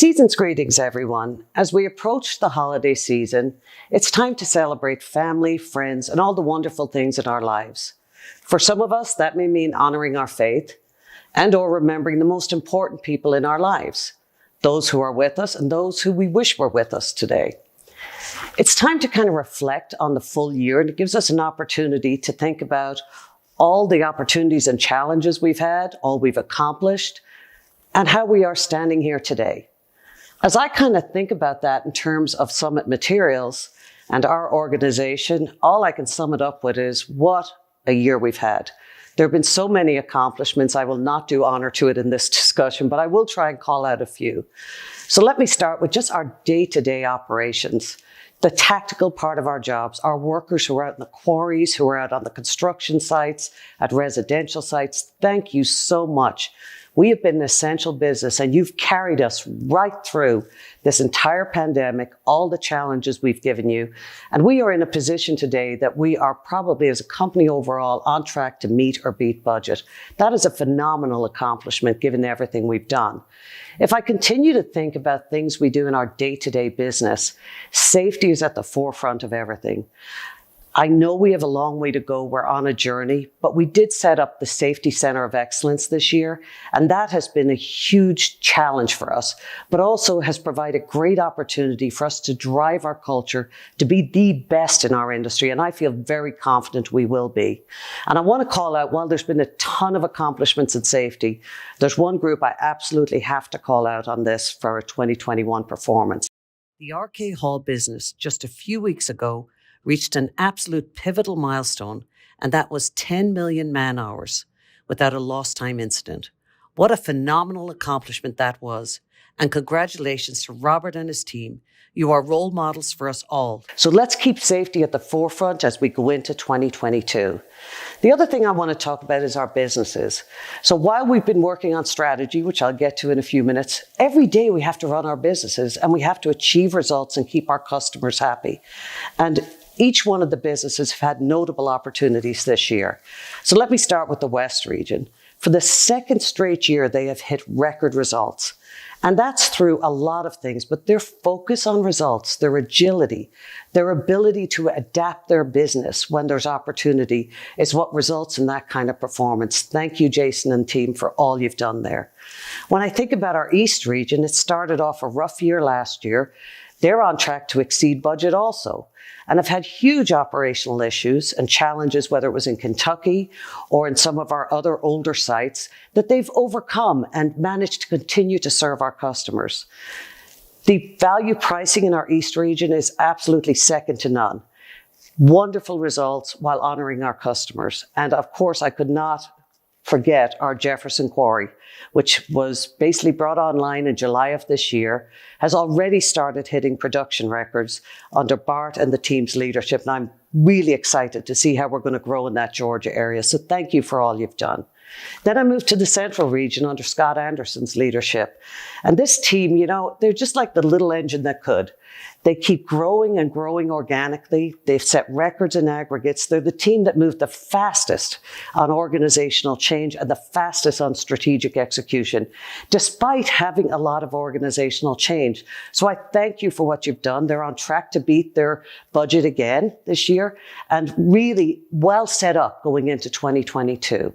Season's greetings, everyone. As we approach the holiday season, it's time to celebrate family, friends, and all the wonderful things in our lives. For some of us, that may mean honoring our faith and or remembering the most important people in our lives, those who are with us and those who we wish were with us today. It's time to kind of reflect on the full year, and it gives us an opportunity to think about all the opportunities and challenges we've had, all we've accomplished, and how we are standing here today. As I kind of think about that in terms of Summit Materials and our organization, all I can sum it up with is what a year we've had. There have been so many accomplishments. I will not do honor to it in this discussion, but I will try and call out a few. So let me start with just our day-to-day operations, the tactical part of our jobs, our workers who are out in the quarries, who are out on the construction sites, at residential sites. Thank you so much. We have been an essential business, and you've carried us right through this entire pandemic, all the challenges we've given you. And we are in a position today that we are probably, as a company overall, on track to meet or beat budget. That is a phenomenal accomplishment given everything we've done. If I continue to think about things we do in our day-to-day business, safety is at the forefront of everything. I know we have a long way to go. We're on a journey, but we did set up the Safety Center of Excellence this year, and that has been a huge challenge for us, but also has provided great opportunity for us to drive our culture to be the best in our industry, and I feel very confident we will be. And I want to call out, while there's been a ton of accomplishments in safety, there's one group I absolutely have to call out on this for our 2021 performance. The RK Hall business, just a few weeks ago, reached an absolute pivotal milestone, and that was 10 million man-hours without a lost time incident. What a phenomenal accomplishment that was. And congratulations to Robert and his team. You are role models for us all. So let's keep safety at the forefront as we go into 2022. The other thing I want to talk about is our businesses. So while we've been working on strategy, which I'll get to in a few minutes, every day we have to run our businesses and we have to achieve results and keep our customers happy. And each one of the businesses have had notable opportunities this year. So let me start with the West region. For the second straight year, they have hit record results. And that's through a lot of things, but their focus on results, their agility, their ability to adapt their business when there's opportunity is what results in that kind of performance. Thank you, Jason and team, for all you've done there. When I think about our East region, it started off a rough year last year. They're on track to exceed budget also, and have had huge operational issues and challenges, whether it was in Kentucky or in some of our other older sites, that they've overcome and managed to continue to serve our customers. The value pricing in our East region is absolutely second to none. Wonderful results while honoring our customers. And of course, I could not forget our Jefferson Quarry, which was basically brought online in July of this year, has already started hitting production records under Bart and the team's leadership. And I'm really excited to see how we're going to grow in that Georgia area. So thank you for all you've done. Then I moved to the Central region under Scott Anderson's leadership. And this team, you know, they're just like the little engine that could. They keep growing and growing organically. They've set records in aggregates. They're the team that moved the fastest on organizational change and the fastest on strategic execution, despite having a lot of organizational change. So I thank you for what you've done. They're on track to beat their budget again this year and really well set up going into 2022.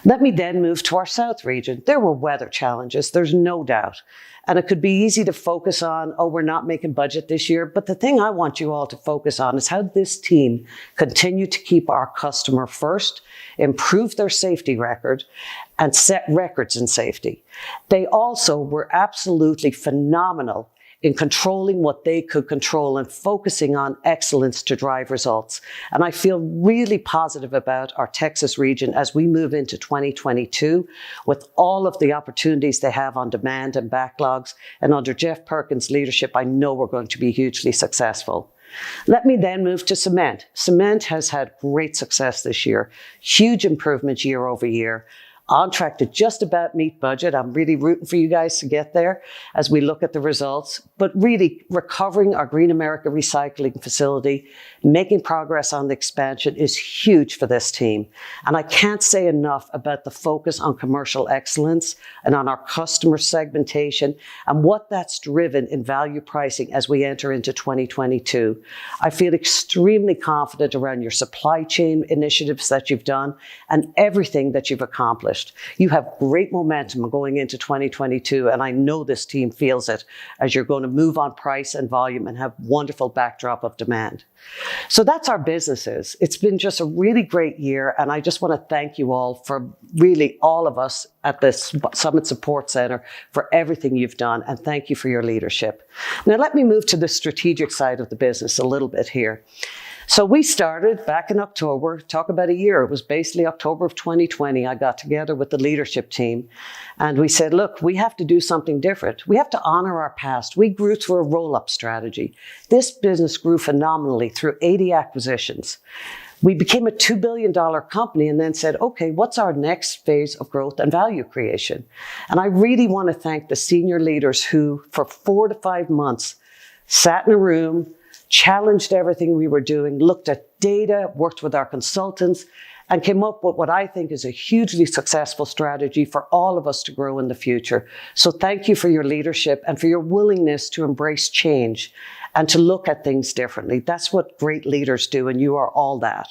Let me then move to our South region. There were weather challenges, there's no doubt. And it could be easy to focus on, oh, we're not making budget this year. But the thing I want you all to focus on is how this team continued to keep our customer first, improve their safety record, and set records in safety. They also were absolutely phenomenal in controlling what they could control and focusing on excellence to drive results. And I feel really positive about our Texas region as we move into 2022 with all of the opportunities they have on demand and backlogs. And under Jeff Perkins' leadership, I know we're going to be hugely successful. Let me then move to cement. Cement has had great success this year, huge improvements year over year. on track to just about meet budget. I'm really rooting for you guys to get there as we look at the results, but really recovering our Green America recycling facility, making progress on the expansion is huge for this team. And I can't say enough about the focus on commercial excellence and on our customer segmentation and what that's driven in value pricing as we enter into 2022. I feel extremely confident around your supply chain initiatives that you've done and everything that you've accomplished. You have great momentum going into 2022, and I know this team feels it as you're going to move on price and volume and have wonderful backdrop of demand. So that's our businesses. It's been just a really great year, and I just want to thank you all for really all of us at this Summit Support Center for everything you've done, and thank you for your leadership. Now let me move to the strategic side of the business a little bit here. So we started back in October, talk about a year. It was basically October of 2020. I got together with the leadership team and we said, look, we have to do something different. We have to honor our past. We grew through a roll-up strategy. This business grew phenomenally through 80 acquisitions. We became a $2 billion company and then said, okay, what's our next phase of growth and value creation? And I really want to thank the senior leaders who, for 4 to 5 months, sat in a room, challenged everything we were doing, looked at data, worked with our consultants, and came up with what I think is a hugely successful strategy for all of us to grow in the future. So thank you for your leadership and for your willingness to embrace change and to look at things differently. That's what great leaders do, and you are all that.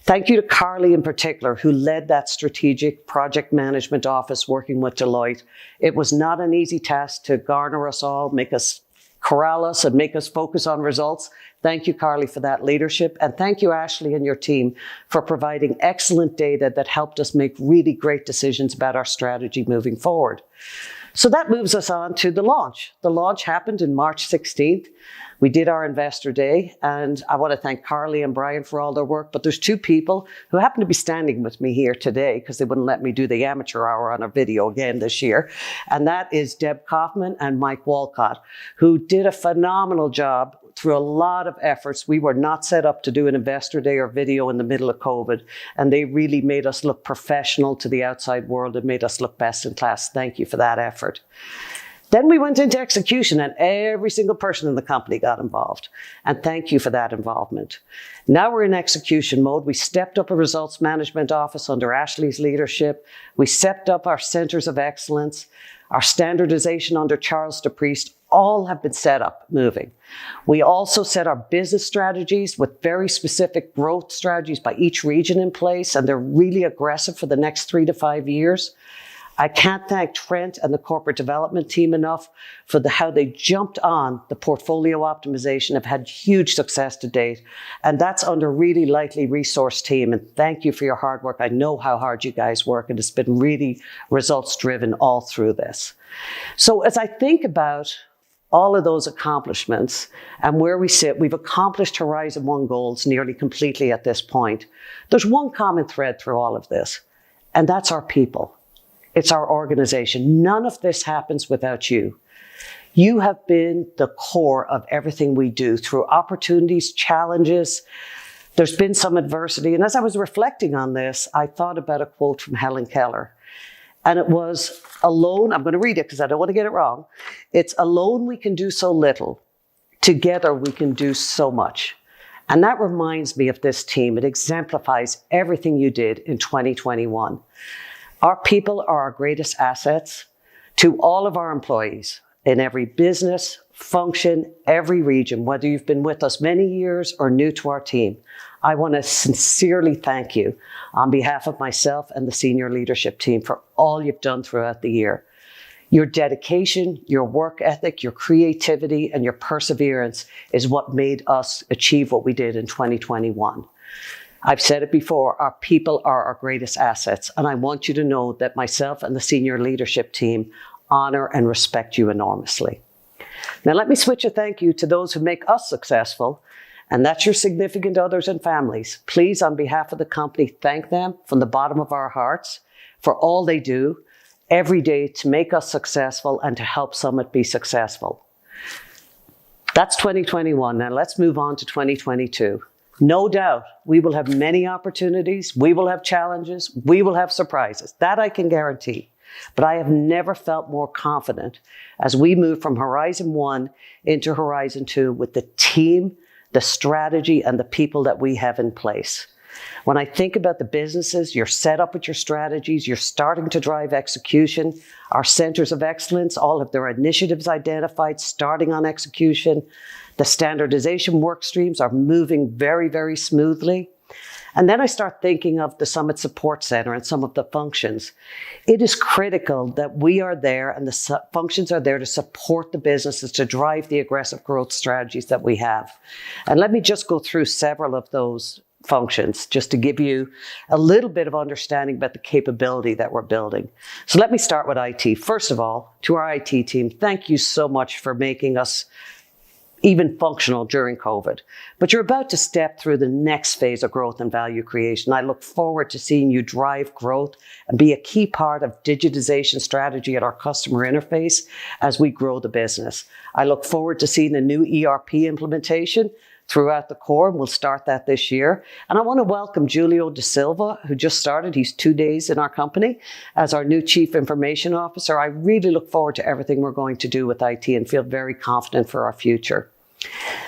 Thank you to Carly in particular, who led that strategic project management office working with Deloitte. It was not an easy task to garner us all, make us corral us and make us focus on results. Thank you, Carly, for that leadership. And thank you, Ashley, and your team for providing excellent data that helped us make really great decisions about our strategy moving forward. So that moves us on to the launch. The launch happened in March 16th. We did our Investor Day, and I want to thank Carly and Brian for all their work, but there's 2 people who happen to be standing with me here today because they wouldn't let me do the amateur hour on a video again this year, and that is Deb Kaufman and Mike Walcott, who did a phenomenal job through a lot of efforts. We were not set up to do an Investor Day or video in the middle of COVID, and they really made us look professional to the outside world and made us look best in class. Thank you for that effort. Then we went into execution and every single person in the company got involved. And thank you for that involvement. Now we're in execution mode. We stepped up a results management office under Ashley's leadership. We stepped up our centers of excellence. Our standardization under Charles DePriest, all have been set up moving. We also set our business strategies with very specific growth strategies by each region in place, and they're really aggressive for the next 3 to 5 years. I can't thank Trent and the corporate development team enough for how they jumped on the portfolio optimization, have had huge success to date. And that's under a really lightly resourced team. And thank you for your hard work. I know how hard you guys work, and it's been really results driven all through this. So as I think about all of those accomplishments and where we sit, we've accomplished Horizon 1 goals nearly completely at this point. There's one common thread through all of this, and that's our people. It's our organization. None of this happens without you. You have been the core of everything we do through opportunities, challenges. There's been some adversity. And as I was reflecting on this, I thought about a quote from Helen Keller. And it was, alone, I'm going to read it because I don't want to get it wrong. It's, alone we can do so little. Together we can do so much. And that reminds me of this team. It exemplifies everything you did in 2021. Our people are our greatest assets. To all of our employees in every business, function, every region, whether you've been with us many years or new to our team, I want to sincerely thank you on behalf of myself and the senior leadership team for all you've done throughout the year. Your dedication, your work ethic, your creativity, and your perseverance is what made us achieve what we did in 2021. I've said it before, our people are our greatest assets, and I want you to know that myself and the senior leadership team honor and respect you enormously. Now let me switch a thank you to those who make us successful, and that's your significant others and families. Please, on behalf of the company, thank them from the bottom of our hearts for all they do every day to make us successful and to help Summit be successful. That's 2021. Now let's move on to 2022. No doubt, we will have many opportunities, we will have challenges, we will have surprises. That I can guarantee. But I have never felt more confident as we move from Horizon 1 into Horizon 2 with the team, the strategy, and the people that we have in place. When I think about the businesses, you're set up with your strategies, you're starting to drive execution. Our centers of excellence all have their initiatives identified, starting on execution. The standardization work streams are moving very, very smoothly. And then I start thinking of the Summit Support Center and some of the functions. It is critical that we are there and the functions are there to support the businesses, to drive the aggressive growth strategies that we have. And let me just go through several of those functions just to give you a little bit of understanding about the capability that we're building. So let me start with IT. First of all, to our IT team, thank you so much for making us even functional during COVID. But you're about to step through the next phase of growth and value creation. I look forward to seeing you drive growth and be a key part of digitization strategy at our customer interface as we grow the business. I look forward to seeing a new ERP implementation throughout the core, and we'll start that this year. And I want to welcome Julio Da Silva, who just started. He's 2 days in our company as our new Chief Information Officer. I really look forward to everything we're going to do with IT and feel very confident for our future.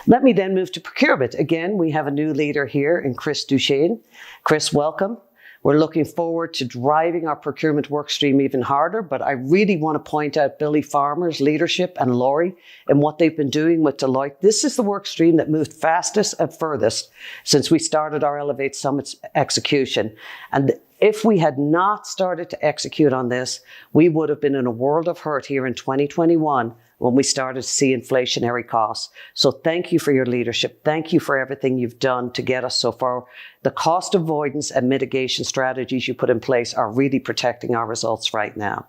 Let me then move to procurement. Again, we have a new leader here in Chris Duchesne. Chris, welcome. We're looking forward to driving our procurement work stream even harder, but I really want to point out Billy Farmer's leadership and Laurie and what they've been doing with Deloitte. This is the work stream that moved fastest and furthest since we started our Elevate Summits execution. And if we had not started to execute on this, we would have been in a world of hurt here in 2021 when we started to see inflationary costs. So thank you for your leadership. Thank you for everything you've done to get us so far. The cost avoidance and mitigation strategies you put in place are really protecting our results right now.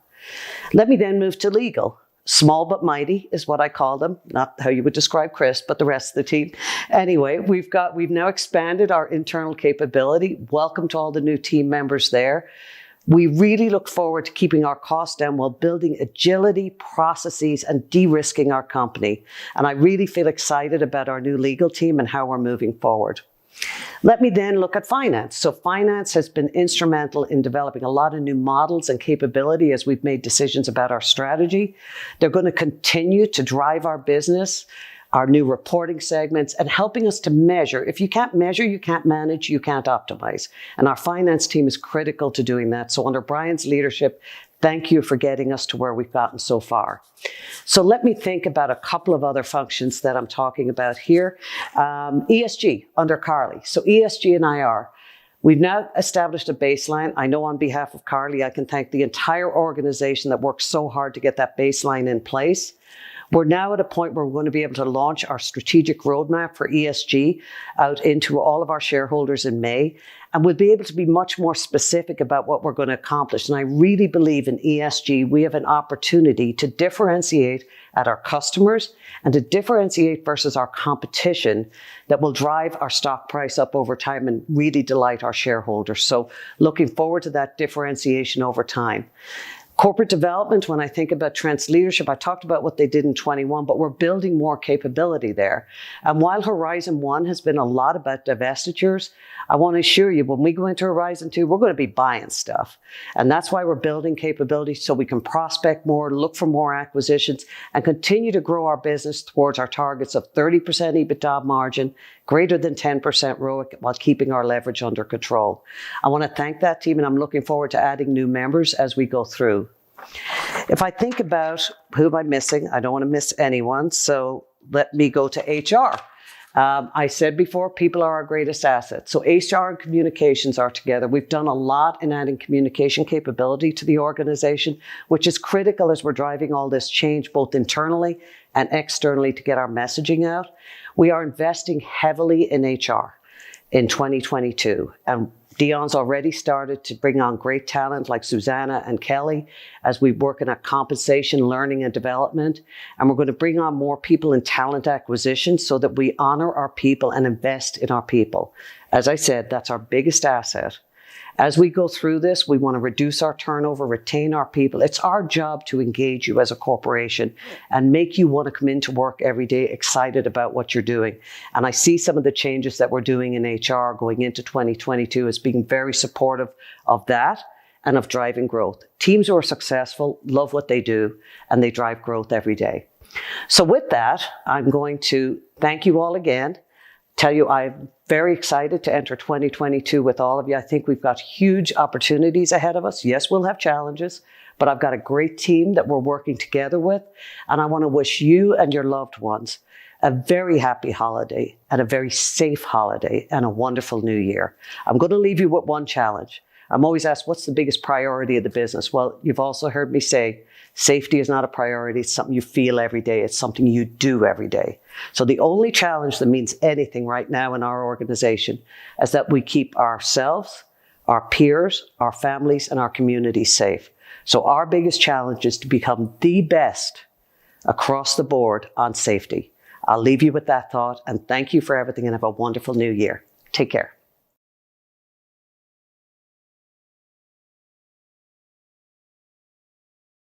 Let me then move to legal. Small but mighty is what I call them. Not how you would describe Chris, but the rest of the team. Anyway, we've now expanded our internal capability. Welcome to all the new team members there. We really look forward to keeping our costs down while building agility, processes, and de-risking our company. And I really feel excited about our new legal team and how we're moving forward. Let me then look at finance. So finance has been instrumental in developing a lot of new models and capability as we've made decisions about our strategy. They're going to continue to drive our business, our new reporting segments, and helping us to measure. If you can't measure, you can't manage, you can't optimize. And our finance team is critical to doing that. So under Brian's leadership, thank you for getting us to where we've gotten so far. So let me think about a couple of other functions that I'm talking about here. ESG under Carly. So ESG and IR. We've now established a baseline. I know on behalf of Carly, I can thank the entire organization that worked so hard to get that baseline in place. We're now at a point where we're going to be able to launch our strategic roadmap for ESG out into all of our shareholders in May. And we'll be able to be much more specific about what we're going to accomplish. And I really believe in ESG, we have an opportunity to differentiate at our customers and to differentiate versus our competition that will drive our stock price up over time and really delight our shareholders. So looking forward to that differentiation over time. Corporate development, when I think about Trent's leadership, I talked about what they did in 21, but we're building more capability there. And while Horizon 1 has been a lot about divestitures, I want to assure you, when we go into Horizon 2, we're going to be buying stuff. And that's why we're building capability so we can prospect more, look for more acquisitions, and continue to grow our business towards our targets of 30% EBITDA margin, greater than 10% ROIC, while keeping our leverage under control. I want to thank that team, and I'm looking forward to adding new members as we go through. If I think about who am I missing, I don't want to miss anyone, so let me go to HR. I said before, people are our greatest asset. So HR and communications are together. We've done a lot in adding communication capability to the organization, which is critical as we're driving all this change, both internally and externally, to get our messaging out. We are investing heavily in HR in 2022. And Dion's already started to bring on great talent like Susanna and Kelly as we work in compensation, learning and development. And we're going to bring on more people in talent acquisition so that we honor our people and invest in our people. As I said, that's our biggest asset. As we go through this, we want to reduce our turnover, retain our people. It's our job to engage you as a corporation and make you want to come into work every day excited about what you're doing. And I see some of the changes that we're doing in HR going into 2022 as being very supportive of that and of driving growth. Teams who are successful love what they do and they drive growth every day. So with that, I'm going to thank you all again. Tell you I'm very excited to enter 2022 with all of you. I think we've got huge opportunities ahead of us. Yes, we'll have challenges, but I've got a great team that we're working together with. And I want to wish you and your loved ones a very happy holiday and a very safe holiday and a wonderful new year. I'm going to leave you with one challenge. I'm always asked, what's the biggest priority of the business? Well, you've also heard me say, safety is not a priority. It's something you feel every day. It's something you do every day. So the only challenge that means anything right now in our organization is that we keep ourselves, our peers, our families, and our communities safe. So our biggest challenge is to become the best across the board on safety. I'll leave you with that thought and thank you for everything and have a wonderful new year. Take care.